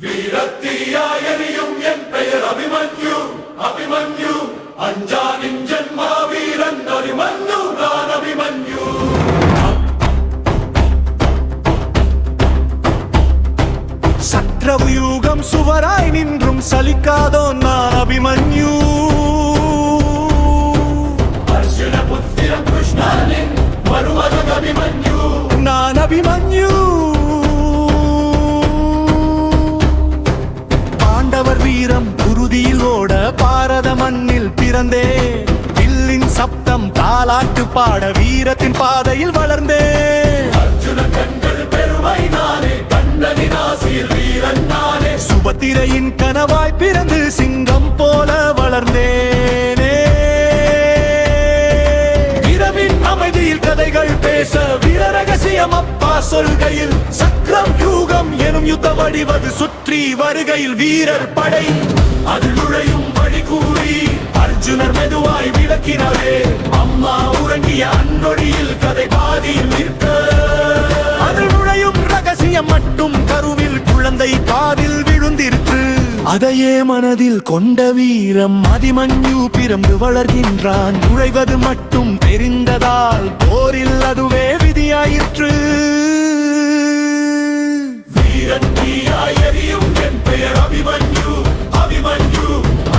வீரத்தீயாய் எரியும் என் பெயர் அபிமன்யு. அபிமன்யு அஞ்சா நெஞ்சன் மாவீரன் அபிமன்யு. நான் அபிமன்யு. சத்ரவியூகம் சுவராய் நின்றும் சலிக்காதோ நான் அபிமன்யு. அர்ஜுன புத்திரம் கிருஷ்ணனின் மருமகன் அபிமன்யு. நான் அபிமன்யு. பாண்டவர் வீரம் குருதியில் ஓட பாரத மண்ணில் பிறந்தே வில்லின் சப்தம் தாலாட்டு பாட வீரத்தின் பாதையில் வளர்ந்தே. அர்ஜுன கண்கள் பெருமை நானே, கண்ணனின் ஆசையில் வீரன் நானே. சுபத்திரையின் கனவாய் பிறந்து சிங்கம் போல வளர்ந்தேனே. இரவின் அமைதியில் கதைகள் பேச வீர ரகசியம் அப்பா சொல்கையில் சக்கரம் யூகம் எனும் யுத்த வடிவது சுற்றி வருகையில் வீரர் படை அது நுழையும் வழி கூறி அர்ஜுனர் மெதுவாய் விளக்கினாரே. அம்மா உறங்கிய அந்நொடியில் கதை பாதியில் நிற்க அதில் நுழையும் ரகசியம் மட்டும் கருவில் குழந்தை காதில் விழுந்திருக்கு. அதையே மனதில் கொண்ட வீரம் அபிமன்யு பிறந்து வளர்கின்றான். நுழைவது மட்டும் தெரிந்ததால் போரில் அதுவே விதியாயிற்று. வீரன் தீயாய் எரியும் என் பெயர் அபிமன்யு. அபிமன்யு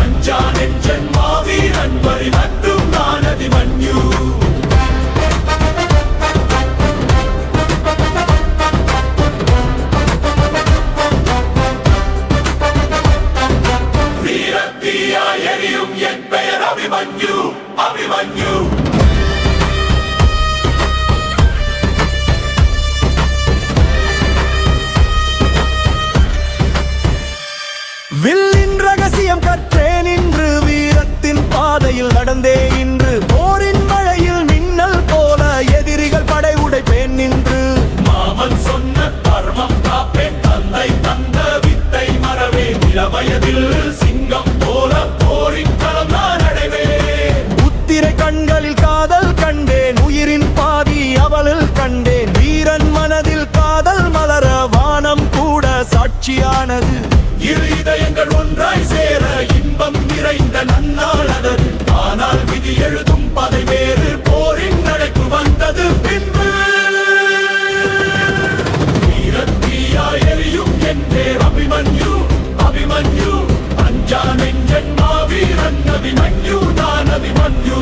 அஞ்சா நெஞ்சன் மாவீரன் வரி மட்டும் நான் அபிமன்யு. வீரன் தீயாய் எரியும் என் பெயர் அபிமன்யு. அபிமன்யு வில்லின் ரகசியம் கற்றேன் இன்று. வீரத்தின் பாதையில் நடந்தே இன்று. போரின் மழையில் மின்னல் போல எதிரிகள் படை உடைப்பேன் நின்று. மாமன் சொன்ன தர்மம் காப்பேன். தந்தை தந்த வித்தை மறவேன். இளவயதில் சிங்கம் போல போரின் களம் நான் அடைவேன். உத்திரை கண்களில் காதல் கண்டேன். உயிரின் பாதி அவளில் கண்டேன். வீரன் மனதில் காதல் மலர வானம் கூட சாட்சியானது. இரு இதயங்கள் ஒன்றாய் சேர இன்பம் நிறைந்த நன்னாள் அதது. ஆனால் விதி எழுதும் பதை வேறு. போரின் நடைக்கு வந்தது பின்பு. வீரத்தீயாய் எரியும் என் பேர் அபிமன்யு. அபிமன்யு அஞ்சா நெஞ்சன் மாவீரன் அபிமன்யு. நான் அபிமன்யு.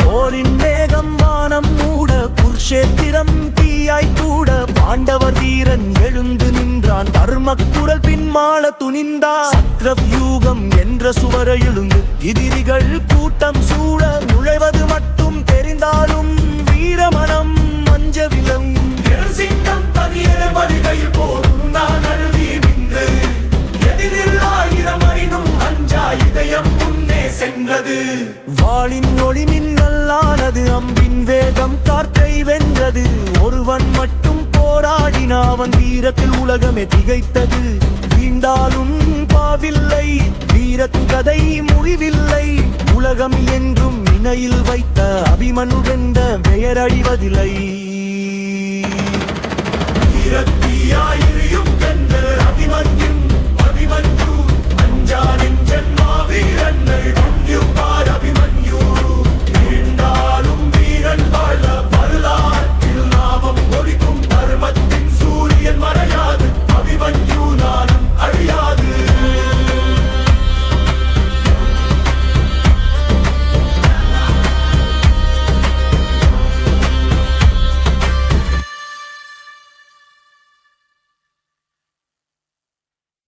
போரின் மேகம் வானம் மூட குருஷேத்திரம் தீயாய் கூட பாண்டவர் வீரன் எழுந்து நின்றான். தர்ம குரல் பின்மாள துணிந்தான். சத்ரவியூகம் என்ற சுவரை எழுந்து எதிரிகள் கூட்டம் சூழ நுழைவது மட்டும் தெரிந்தாலும் வீரமனம் மஞ்சவில்லை. சிங்கம் தனியே வருகையில் போரும் நான் அழுதி நின்று. எதிரில் ஆயிரம் அறினும் அஞ்சா இதயம் முன்னே சென்றது. வாளின் ஒளி மின்னலானது. அம்பின் வேகம் காற்றை வென்றது. ஒருவன் மட்டும் போராடின அவன் வீரத்தில் உலகமே திகைத்தது. வீண்டாலும் பாவில்லை வீரத்தின் கதை முடிவில்லை. உலகம் என்றும் நினைவில் வைத்த அபிமன்யு என்ற பெயர் அழிவதில்லை.